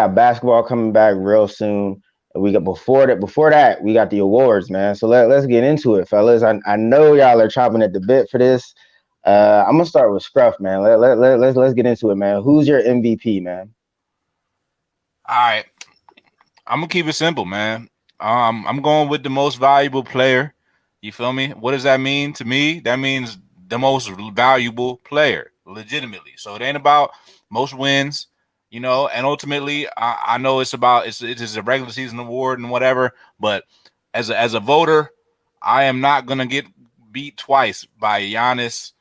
got basketball coming back real soon. We got before that we got the awards, man. So let's get into it, fellas. I know y'all are chopping at the bit for this. I'm gonna start with Scruff, man. Let's get into it, man. Who's your MVP, man? All right, I'm gonna keep it simple, man. I'm going with the most valuable player. You feel me? What does that mean to me? That means the most valuable player, legitimately. So it ain't about most wins, and ultimately, I know it's a regular season award and whatever. But as a voter, I am not gonna get beat twice by Giannis,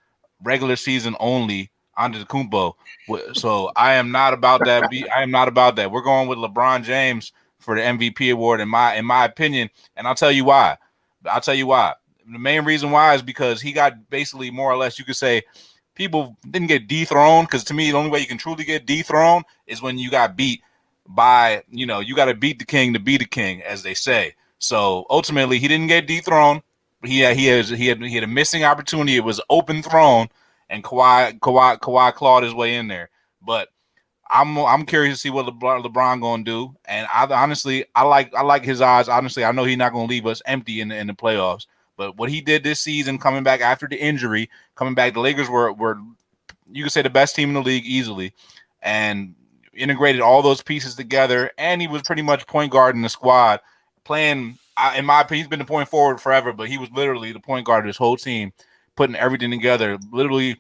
regular season only Antetokounmpo. So I am not about that. I am not about that. We're going with LeBron James for the MVP award in my opinion, and I'll tell you why. I'll tell you why. The main reason why is because he got basically more or less, you could say, people didn't get dethroned, because to me the only way you can truly get dethroned is when you got beat by, you got to beat the king to be the king, as they say. So ultimately he didn't get dethroned. He had a missing opportunity. It was open throne, and Kawhi clawed his way in there. But I'm curious to see what LeBron gonna do. And I like his odds. Honestly, I know he's not gonna leave us empty in the playoffs. But what he did this season, coming back after the injury, coming back, the Lakers were you could say the best team in the league easily, and integrated all those pieces together. And he was pretty much point guard in the squad, playing. In my opinion, he's been the point forward forever, but he was literally the point guard of this whole team, putting everything together. Literally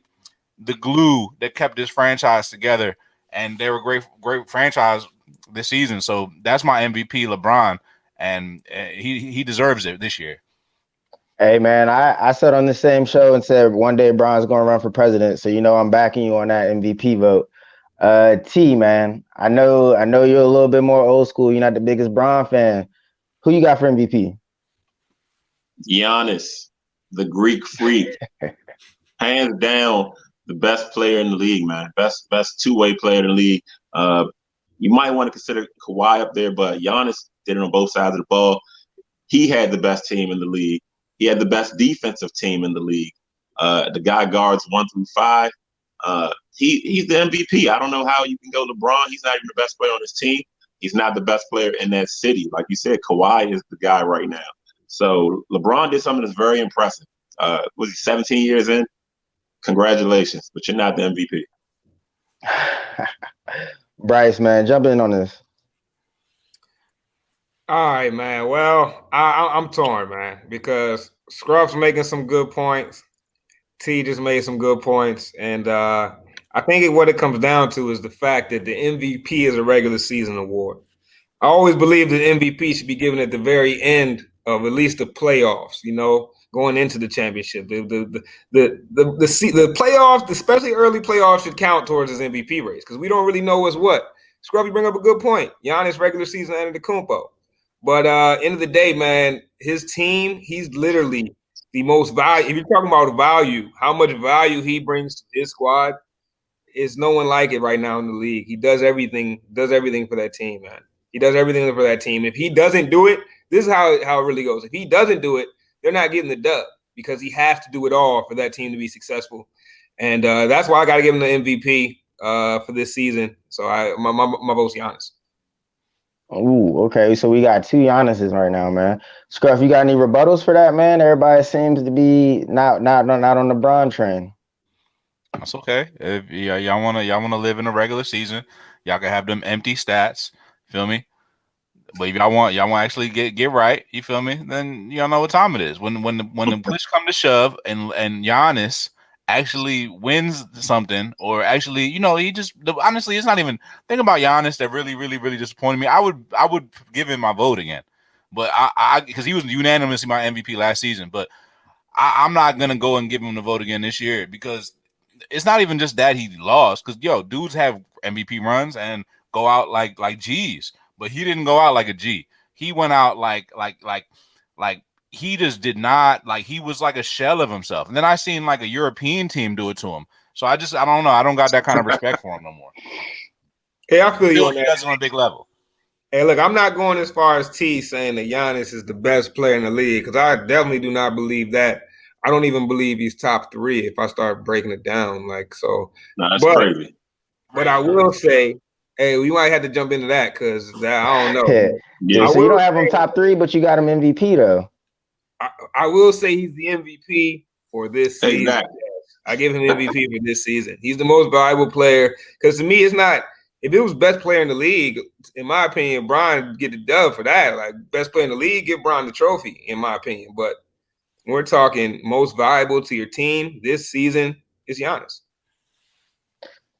the glue that kept this franchise together, and they were great franchise this season. So that's my MVP, LeBron, and he deserves it this year. Hey, man, I said on the same show and said one day Bron's gonna run for president. So I'm backing you on that MVP vote. T, man, I know you're a little bit more old school. You're not the biggest Bron fan. Who you got for MVP? Giannis, the Greek freak, hands down the best player in the league, man. Best two-way player in the league. Uh, you might want to consider Kawhi up there, but Giannis did it on both sides of the ball. He had the best team in the league. He had the best defensive team in the league. The guy guards 1 through 5. He's the MVP. I don't know how you can go LeBron. He's not even the best player on his team. He's not the best player in that city. Like you said, Kawhi is the guy right now. So LeBron did something that's very impressive. Was he 17 years in? Congratulations, but you're not the MVP. Bryce, man, jump in on this. All right, man. Well, I'm torn, man, because Scruff's making some good points. T just made some good points, and I think what it comes down to is the fact that the MVP is a regular season award. I always believe that MVP should be given at the very end of at least the playoffs. Going into the championship, the playoffs, especially early playoffs, should count towards his MVP race, because we don't really know what's what. Scruff, you bring up a good point. Giannis regular season Antetokounmpo. But end of the day, man, his team, he's literally the most value. If you're talking about value, how much value he brings to his squad, is no one like it right now in the league. He does everything for that team, man. He does everything for that team. If he doesn't do it, this is how it really goes. If he doesn't do it, they're not getting the dub, because he has to do it all for that team to be successful. And that's why I got to give him the MVP for this season. So my vote's Giannis. Ooh, okay. So we got two Giannis's right now, man. Scruff, you got any rebuttals for that, man? Everybody seems to be not on the Bron train. That's okay. If y'all wanna live in a regular season, y'all can have them empty stats. Feel me? But if y'all want to actually get right, you feel me? Then y'all know what time it is. When the push come to shove, and Giannis actually wins something, or actually, he just honestly, it's not even thing about Giannis that really, really, really disappointed me. I would give him my vote again, but I because he was unanimously my MVP last season, but I'm not gonna go and give him the vote again this year, because it's not even just that he lost. Because dudes have MVP runs and go out like G's, but he didn't go out like a G. He went out like he just did not, like, he was like a shell of himself. And then I seen like a European team do it to him. So I don't know. I don't got that kind of respect for him no more. Hey, I feel you on He that. does it on a big level. Hey, look, I'm not going as far as T saying that Giannis is the best player in the league, because I definitely do not believe that. I don't even believe he's top 3 if I start breaking it down. Like, so. No, that's But crazy. I will say, Hey, we might have to jump into that because I don't know. Yeah, so you don't have him top 3, but you got him MVP though. I will say he's the MVP for this season. Exactly. I give him MVP for this season. He's the most valuable player because to me, it's not. If it was best player in the league, in my opinion, Bron get the dub for that. Like best player in the league, give Bron the trophy, in my opinion. But we're talking most valuable to your team this season is Giannis.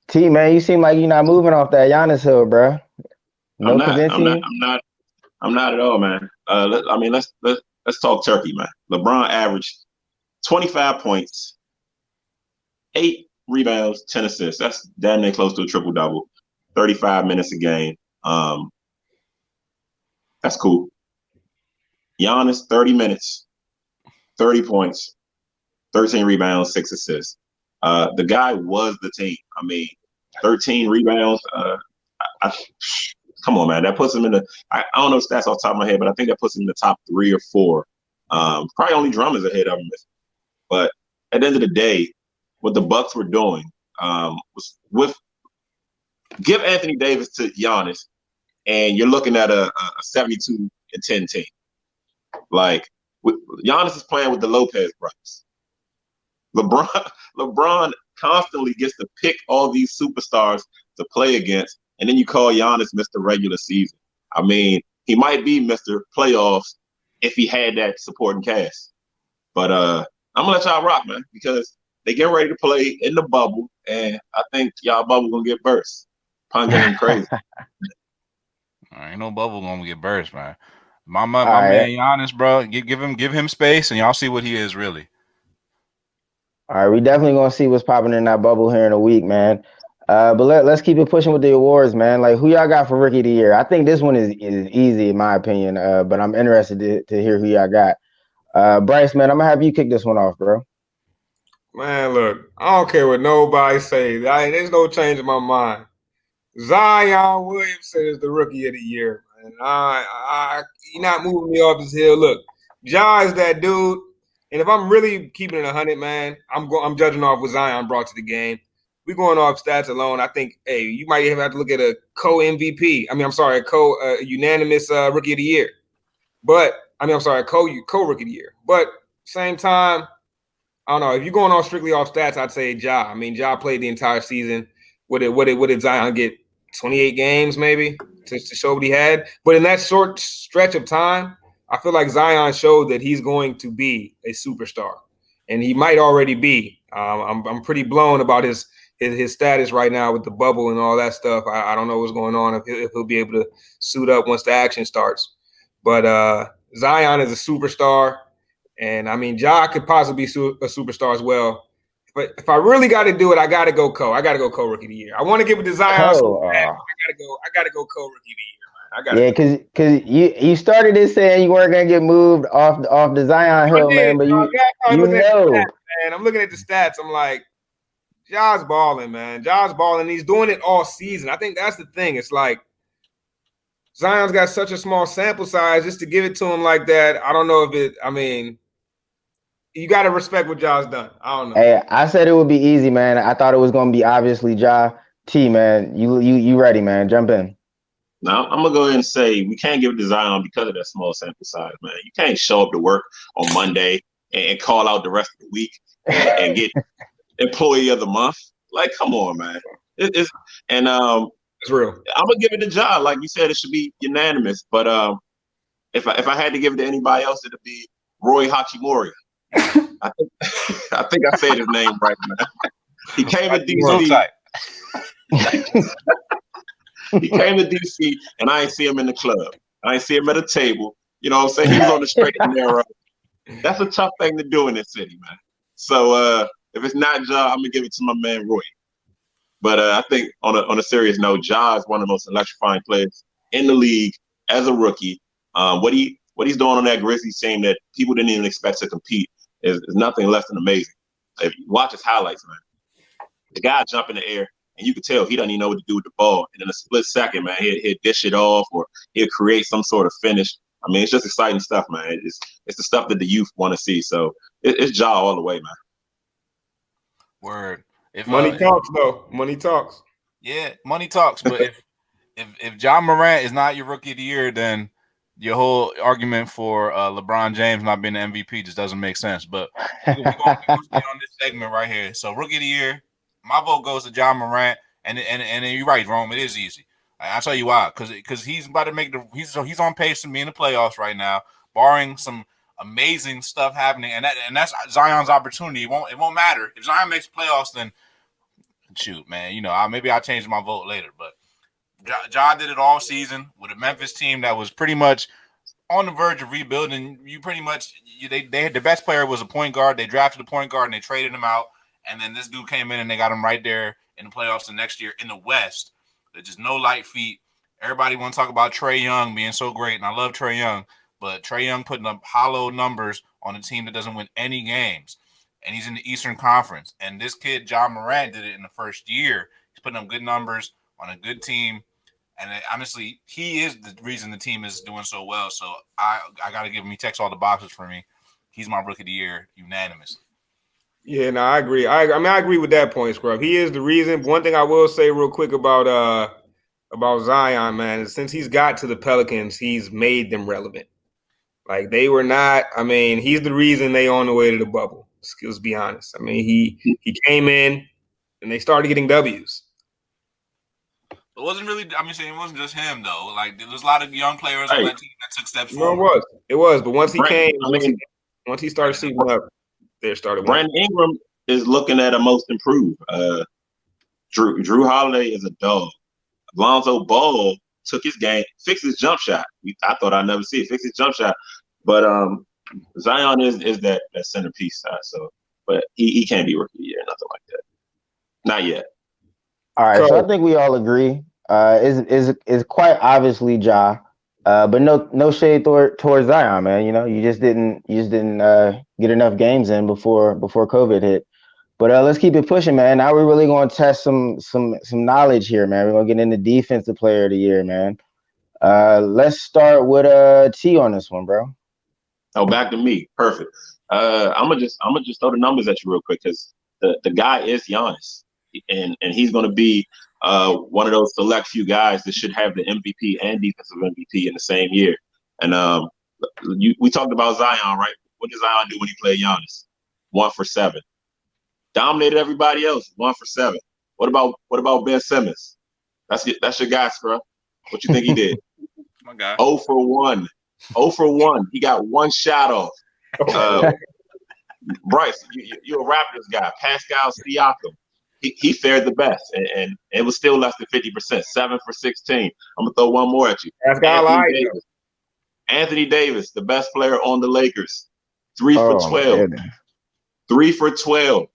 T, man, you seem like you're not moving off that Giannis hill, bro. No convincing. I'm not at all, man. Let's talk turkey, man. LeBron averaged 25 points, 8 rebounds, 10 assists. That's damn near close to a triple-double. 35 minutes a game. That's cool. Giannis, 30 minutes, 30 points, 13 rebounds, 6 assists. The guy was the team. I mean, 13 rebounds. Come on, man. That puts him in the I don't know stats off the top of my head, but I think that puts him in the top 3 or 4. Probably only Drummond's ahead of him. But at the end of the day, what the Bucks were doing was give Anthony Davis to Giannis, and you're looking at a 72-10 team. Like Giannis is playing with the Lopez brothers. LeBron constantly gets to pick all these superstars to play against, and then you call Giannis Mr. Regular Season. I mean, he might be Mr. Playoffs if he had that supporting cast. But I'm gonna let y'all rock, man, because they get ready to play in the bubble, and I think y'all bubble gonna get burst. Pun game crazy. Ain't no bubble gonna get burst, man. My man Giannis, bro, give him space, and y'all see what he is really. All right, we definitely gonna see what's popping in that bubble here in a week, man. But let's keep it pushing with the awards, man. Like, who y'all got for Rookie of the Year? I think this one is easy in my opinion, but I'm interested to hear who y'all got. Bryce, man, I'm gonna have you kick this one off, bro. Man, look, I don't care what nobody says. There's no change in my mind. Zion Williamson is the Rookie of the Year, man. You're not moving me off this hill. Look, Ja is that dude. And if I'm really keeping it 100, man, I'm judging off what Zion brought to the game. We're going off stats alone. I think, hey, you might even have to look at a co-MVP. A unanimous Rookie of the Year. But co-Rookie of the Year. But same time, I don't know. If you're going off strictly off stats, I'd say Ja. I mean, Ja played the entire season. What did Zion get? 28 games maybe to show what he had. But in that short stretch of time, I feel like Zion showed that he's going to be a superstar, and he might already be. I'm pretty blown about his status right now with the bubble and all that stuff. I don't know what's going on if he'll be able to suit up once the action starts. But Zion is a superstar, and I mean Ja could possibly be a superstar as well. But if I really got to do it, I got to go co. I got to go co-Rookie of the Year. I want to give it to Zion. I got to go co-Rookie of the Year, man. Because you started this saying you weren't gonna get moved off the Zion hill, man. But you know, man, I'm looking at the stats. I'm like, Ja's balling, man. Ja's balling. He's doing it all season. I think that's the thing. It's like Zion's got such a small sample size. Just to give it to him like that, I don't know if it. I mean, you got to respect what Ja's done. I don't know. Hey, I said it would be easy, man. I thought it was gonna be obviously Ja. T, man, you ready, man? Jump in. Now, I'm going to go ahead and say we can't give it to Zion because of that small sample size, man. You can't show up to work on Monday and call out the rest of the week and get employee of the month. Like, come on, man. It's real. I'm going to give it to Ja. Like you said, it should be unanimous. But if I had to give it to anybody else, it would be Roy Hachimura. I think I said his name right, man. He came to DC. He came to DC, and I ain't see him in the club. I ain't see him at a table. You know what I'm saying? He was on the straight and narrow. That's a tough thing to do in this city, man. So if it's not Ja, I'm gonna give it to my man Roy. But I think on a serious note, Ja is one of the most electrifying players in the league as a rookie. What he's doing on that Grizzlies team that people didn't even expect to compete is nothing less than amazing. If you watch his highlights, man, the guy jump in the air. And you could tell he doesn't even know what to do with the ball. And in a split second, man, he'll dish it off or he'll create some sort of finish. I mean, it's just exciting stuff, man. It's the stuff that the youth want to see. So it's Ja all the way, man. Word. Money talks, though. Money talks. Yeah, money talks. But if Ja Morant is not your rookie of the year, then your whole argument for LeBron James not being the MVP just doesn't make sense. But we're gonna stay on this segment right here. So rookie of the year, my vote goes to Ja Morant, and you're right, Rome. It is easy. I'll tell you why, because he's about to make he's on pace to be in the playoffs right now, barring some amazing stuff happening, and that's Zion's opportunity. It won't matter if Zion makes the playoffs. Then shoot, man, maybe I'll change my vote later, but Ja did it all season with a Memphis team that was pretty much on the verge of rebuilding. They had the best player was a point guard. They drafted a point guard and they traded him out, and then this dude came in and they got him right there in the playoffs the next year in the West. There's just no light feet. Everybody want to talk about Trae Young being so great, and I love Trae Young, but Trae Young putting up hollow numbers on a team that doesn't win any games, and he's in the Eastern Conference. And this kid, Ja Morant, did it in the first year. He's putting up good numbers on a good team. And honestly, he is the reason the team is doing so well. So I got to give him. He checks all the boxes for me. He's my rookie of the year, unanimously. Yeah, no, I agree. I mean, I agree with that point, Scrub. He is the reason. One thing I will say real quick about Zion, man, is since he's got to the Pelicans, he's made them relevant. Like they were not. I mean, he's the reason they on the way to the bubble. Let's be honest. I mean, he came in and they started getting W's. It wasn't really. I mean, it wasn't just him though. Like there was a lot of young players on that team that took steps forward. No, it was. But once he came, once he started shooting up, there started. Brandon Ingram is looking at a most improved. Drew Holiday is a dog. Lonzo Ball took his game, fixed his jump shot. I thought I'd never see it, fix his jump shot. But Zion is that centerpiece. But he can't be rookie of the year, nothing like that. Not yet. All right, so I think we all agree. Is quite obviously Ja, but no shade towards Zion, man. You just didn't get enough games in before COVID hit. But let's keep it pushing, man. Now we're really going to test some knowledge here, man. We're going to get into defensive player of the year, man. Let's start with T on this one, bro. Oh, back to me. Perfect. I'm gonna just throw the numbers at you real quick because the guy is Giannis, and he's going to be one of those select few guys that should have the MVP and defensive MVP in the same year. And we talked about Zion, right? What did Zion do when he played Giannis? 1 for 7. Dominated everybody else. 1 for 7. What about Ben Simmons? That's your guy, scrub. What you think he did? My guy. 0 for 1. 0 for 1. He got one shot off. Bryce, you're a Raptors guy. Pascal Siakam. He fared the best, and it was still less than 50%. 7 for 16. I'm gonna throw one more at you. Anthony Davis, the best player on the Lakers. 3 for 12. 3 for 12.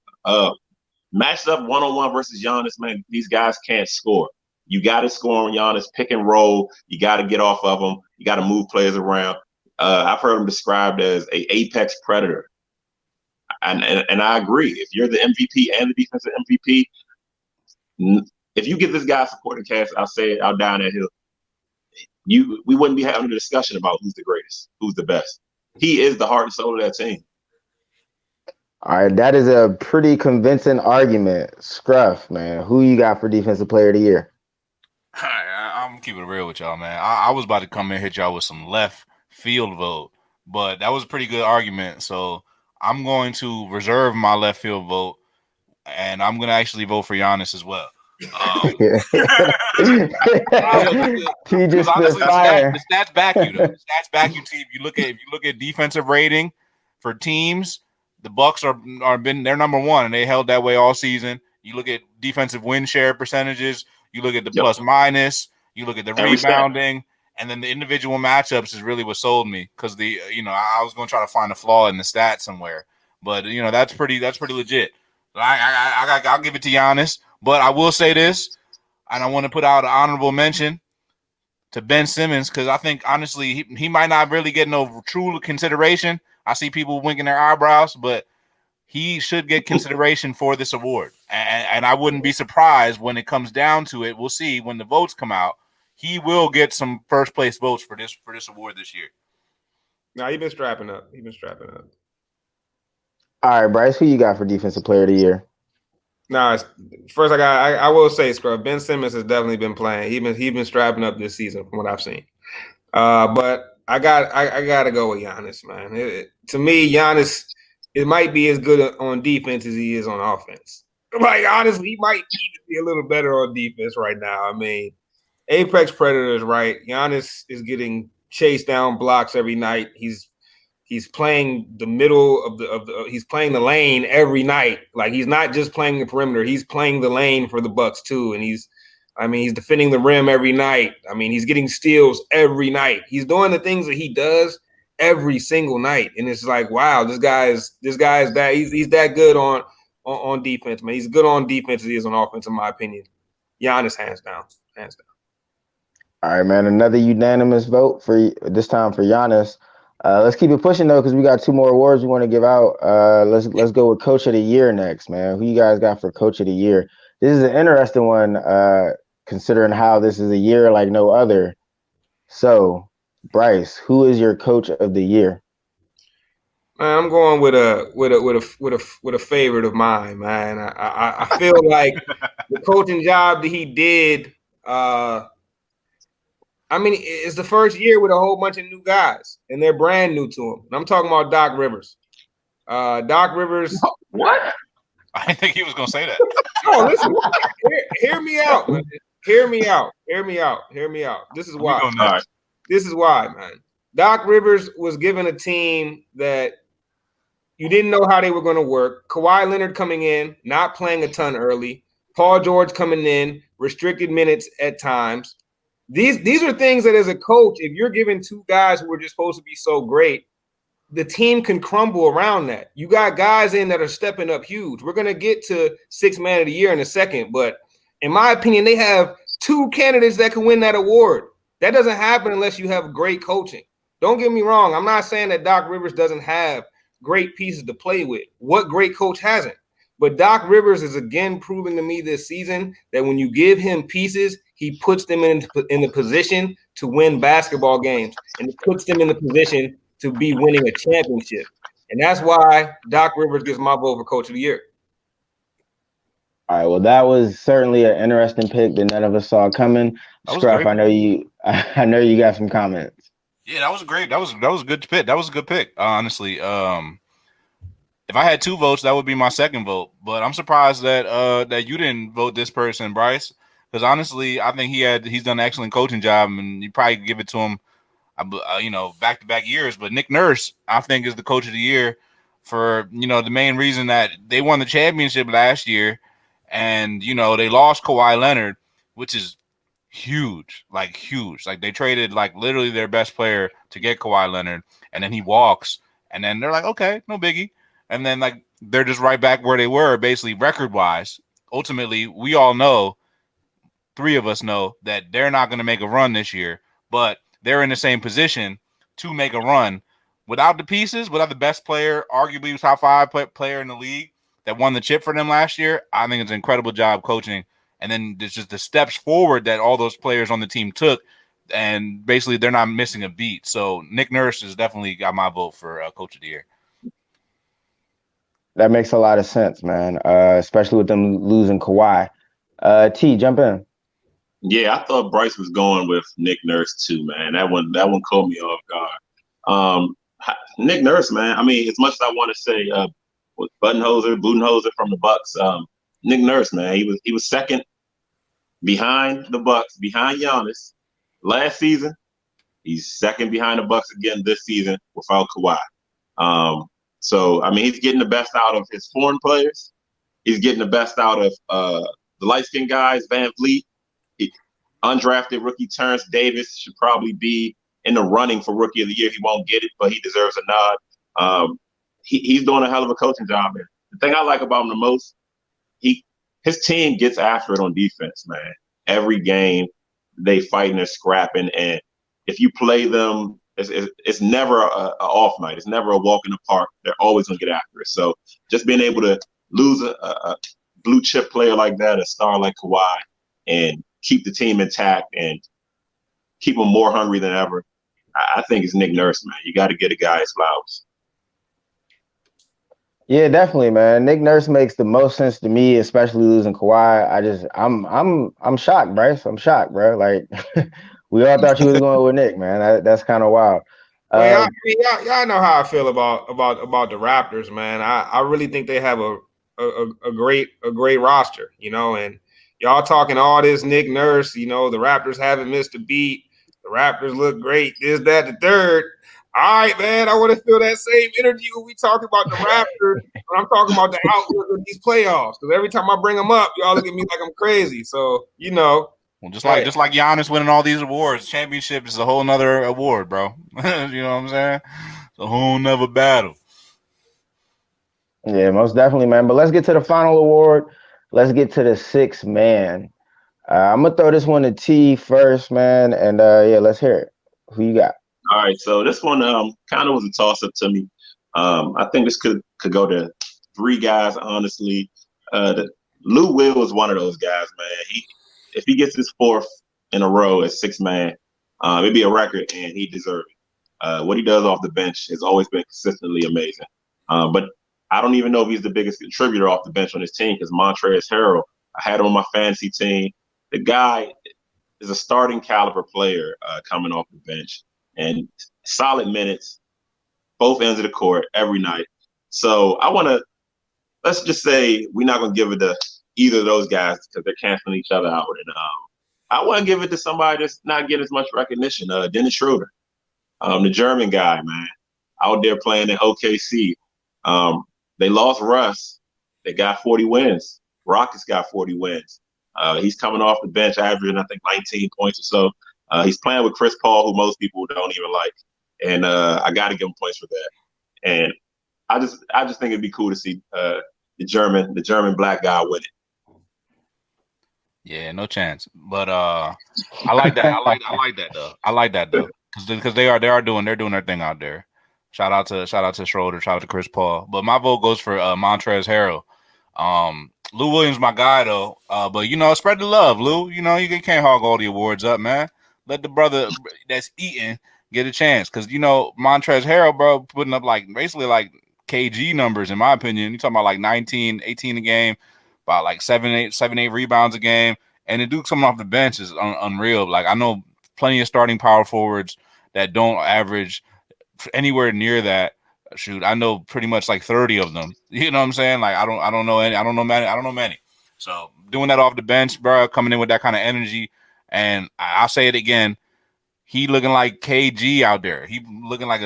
Matched up one-on-one versus Giannis, man. These guys can't score. You got to score on Giannis, pick and roll. You got to get off of them. You got to move players around. I've heard him described as a apex predator. And I agree. If you're the MVP and the defensive MVP, if you get this guy supporting cast, I'll say it, I'll die on that hill. We wouldn't be having a discussion about who's the greatest, who's the best. He is the heart and soul of that team. All right, that is a pretty convincing argument. Scruff, man, who you got for defensive player of the year? All right, I'm keeping it real with y'all, man. I was about to come in and hit y'all with some left field vote, but that was a pretty good argument. So I'm going to reserve my left field vote, and I'm going to actually vote for Giannis as well. He just honestly, fire. The stats back you, though. The stats back you, team. If you look at defensive rating for teams, the Bucks they're number 1, and they held that way all season. You look at defensive win share percentages. You look at the plus minus. You look at the rebounding, and then the individual matchups is really what sold me because I was going to try to find a flaw in the stats somewhere, but that's pretty legit. I'll give it to Giannis, but I will say this, and I want to put out an honorable mention to Ben Simmons because I think honestly he might not really get no true consideration. I see people winking their eyebrows, but he should get consideration for this award. And I wouldn't be surprised when it comes down to it. We'll see when the votes come out. He will get some first place votes for this award this year. No, he's been strapping up. All right, Bryce, who you got for defensive player of the year? Nah, first I will say, Scrub, Ben Simmons has definitely been playing. He's been strapping up this season from what I've seen. But I gotta go with Giannis, man. To me, Giannis, it might be as good on defense as he is on offense. Like honestly, he might even be a little better on defense right now. I mean, apex predators, right? Giannis is getting chased down blocks every night. He's playing the middle of he's playing the lane every night. Like he's not just playing the perimeter, he's playing the lane for the Bucks too. And he's defending the rim every night. I mean, he's getting steals every night. He's doing the things that he does every single night. And it's like, wow, this guy is that he's that good on defense, man. He's good on defense as he is on offense, in my opinion. Giannis, hands down. Hands down. All right, man. Another unanimous vote for this time for Giannis. Let's keep it pushing though, because we got two more awards we want to give out. Let's go with Coach of the Year next, man. Who you guys got for Coach of the Year? This is an interesting one, considering how this is a year like no other. So, Bryce, who is your Coach of the Year? Man, I'm going with a favorite of mine, man. I feel like the coaching job that he did. I mean, it's the first year with a whole bunch of new guys, and they're brand new to him. And I'm talking about Doc Rivers. Doc Rivers. What? I didn't think he was gonna say that. No, listen. Hear me out, man. Hear me out. This is why. This is why, man. Doc Rivers was given a team that you didn't know how they were going to work. Kawhi Leonard coming in, not playing a ton early. Paul George coming in, restricted minutes at times. These are things that as a coach, if you're given two guys who are just supposed to be so great, the team can crumble around that. You got guys in that are stepping up huge. We're going to get to sixth man of the year in a second, but in my opinion, they have two candidates that can win that award. That doesn't happen unless you have great coaching. Don't get me wrong. I'm not saying that Doc Rivers doesn't have great pieces to play with. What great coach hasn't? But Doc Rivers is again proving to me this season that when you give him pieces, he puts them in the position to win basketball games, and it puts them in the position to be winning a championship. And that's why Doc Rivers gets my vote for Coach of the Year. All right, well, that was certainly an interesting pick that none of us saw coming. Scruff, I know you got some comments. Yeah, that was great. That was a good pick. That was a good pick, honestly. If I had two votes, that would be my second vote. But I'm surprised that that you didn't vote this person, Bryce, because honestly, I think he's done an excellent coaching job, and you probably give it to him, back-to-back years. But Nick Nurse, I think, is the Coach of the Year for the main reason that they won the championship last year, and they lost Kawhi Leonard, which is huge. Like they traded like literally their best player to get Kawhi Leonard, and then he walks, and then they're like, okay, no biggie. And then, like, they're just right back where they were, basically, record-wise. Ultimately, we all know, three of us know, that they're not going to make a run this year. But they're in the same position to make a run. Without the pieces, without the best player, arguably top 5 player in the league that won the chip for them last year, I think it's an incredible job coaching. And then there's just the steps forward that all those players on the team took. And basically, they're not missing a beat. So Nick Nurse has definitely got my vote for Coach of the Year. That makes a lot of sense, man, especially with them losing Kawhi. T, jump in. Yeah, I thought Bryce was going with Nick Nurse too, man. That one caught me off guard. Nick Nurse, man. I mean, as much as I want to say Budenholzer from the Bucks, Nick Nurse, man, he was second behind the Bucks, behind Giannis last season. He's second behind the Bucks again this season without Kawhi. So, I mean, he's getting the best out of his foreign players. He's getting the best out of the light-skinned guys, Van Vliet. Undrafted rookie Terrence Davis should probably be in the running for Rookie of the Year. He won't get it, but he deserves a nod. He's doing a hell of a coaching job, man. The thing I like about him the most, his team gets after it on defense, man. Every game, they fighting and scrapping, and if you play them, it's never a off night. It's never a walk in the park. They're always going to get after it. So just being able to lose a blue chip player like that, a star like Kawhi, and keep the team intact and keep them more hungry than ever, I think it's Nick Nurse, man. You got to get a guy his flowers. Yeah, definitely, man. Nick Nurse makes the most sense to me, especially losing Kawhi. I'm shocked, Bryce. I'm shocked, bro. Like we all thought you was going with Nick, man. That's kind of wild. Well, Uh, y'all know how I feel about the Raptors, man. I really think they have a great roster, you know, and y'all talking all this Nick Nurse, you know, the Raptors haven't missed a beat. The Raptors look great. This, that, the third. All right, man. I want to feel that same energy when we talk about the Raptors. When I'm talking about the outlook of these playoffs, because every time I bring them up, y'all look at me like I'm crazy. So you know, Well, hey, just like Giannis winning all these awards, championship is a whole nother award, bro. You know what I'm saying? It's a whole nother battle. yeah, most definitely, man. But let's get to the final award. Let's get to the sixth man. I'm gonna throw this one to T first, man, and yeah, let's hear it. Who you got? All right, so this one kind of was a toss up to me. I think this could go to three guys, honestly. Lou Will is one of those guys, man. If he gets his fourth in a row as six man, it'd be a record, and he deserves it. What he does off the bench has always been consistently amazing. But I don't even know if he's the biggest contributor off the bench on his team because Montrezl Harrell, I had him on my fantasy team. The guy is a starting caliber player coming off the bench and solid minutes, both ends of the court every night. So let's just say we're not going to give it to either of those guys because they're canceling each other out. And I want to give it to somebody that's not getting as much recognition, Dennis Schroeder, the German guy, man, out there playing in OKC. They lost Russ. They got 40 wins. Rockets got 40 wins. He's coming off the bench, averaging, I think, 19 points or so. He's playing with Chris Paul, who most people don't even like. And I got to give him points for that. And I just think it'd be cool to see the German black guy win it. Yeah, no chance. But I like that. I like that though. I like that though because they're doing their thing out there. Shout out to Schroeder. Shout out to Chris Paul. But my vote goes for Montrezl Harrell. Lou Williams, my guy though. But you know, spread the love, Lou. You know, you can't hog all the awards up, man. Let the brother that's eating get a chance because you know Montrezl Harrell, bro, putting up like basically like KG numbers in my opinion. You talking about like 19, 18 a game, about like 7, 8 rebounds a game, and the Duke coming off the bench is unreal. Like I know plenty of starting power forwards that don't average anywhere near that. Shoot, I know pretty much like 30 of them. You know what I'm saying? Like I don't know any. I don't know many. So doing that off the bench, bro, coming in with that kind of energy, and I'll say it again. He looking like KG out there. He looking like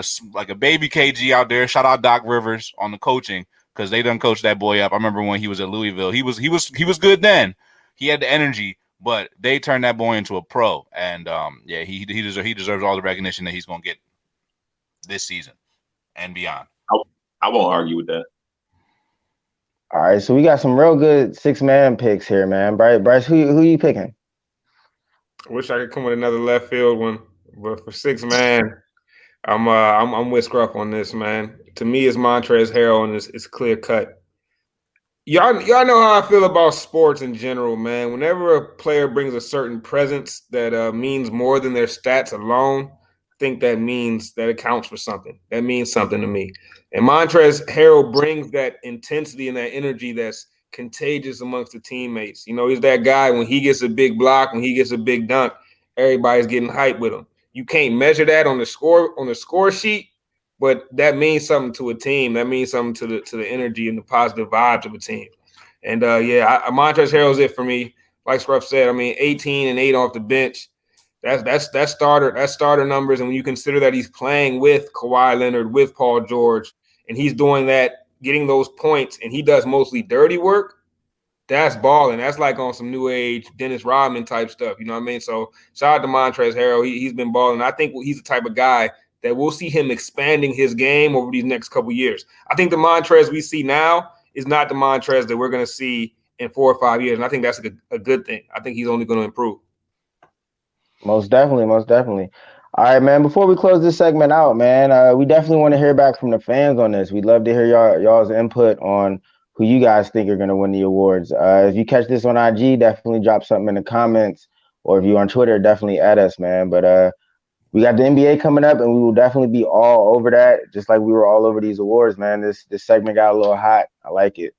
a baby KG out there. Shout out Doc Rivers on the coaching because they done coached that boy up. I remember when he was at Louisville. He was good then. He had the energy, but they turned that boy into a pro. And yeah, he deserves all the recognition that he's gonna get this season and beyond. I won't argue with that. All right, so we got some real good six man picks here, man. Bryce, who you picking? I wish I could come with another left field one, but for six man, I'm with Scruff on this, man. To me, it's Montrezl Harrell, and it's clear cut. Y'all know how I feel about sports in general, man. Whenever a player brings a certain presence that means more than their stats alone, I think that means that it counts for something. That means something to me. And Montrezl Harrell brings that intensity and that energy that's contagious amongst the teammates. You know, he's that guy when he gets a big block, when he gets a big dunk, everybody's getting hyped with him. You can't measure that on the score sheet, but that means something to a team. That means something to the energy and the positive vibes of a team. And Montrezl Harrell's it for me. Like Scruff said, I mean, 18 and 8 off the bench. That's starter numbers. And when you consider that he's playing with Kawhi Leonard, with Paul George, and he's doing that, getting those points, and he does mostly dirty work, that's balling. That's like on some new age Dennis Rodman type stuff. You know what I mean? So shout out to Montrezl Harrell. He's been balling. I think he's the type of guy that we'll see him expanding his game over these next couple years. I think the Montrezl we see now is not the Montrezl that we're going to see in 4 or 5 years. And I think that's a good thing. I think he's only going to improve. Most definitely, most definitely. All right, man. Before we close this segment out, man, we definitely want to hear back from the fans on this. We'd love to hear y'all's input on who you guys think are going to win the awards. If you catch this on IG, definitely drop something in the comments, or if you're on Twitter, definitely add us, man. But We got the NBA coming up, and we will definitely be all over that, just like we were all over these awards, man. This segment got a little hot. I like it.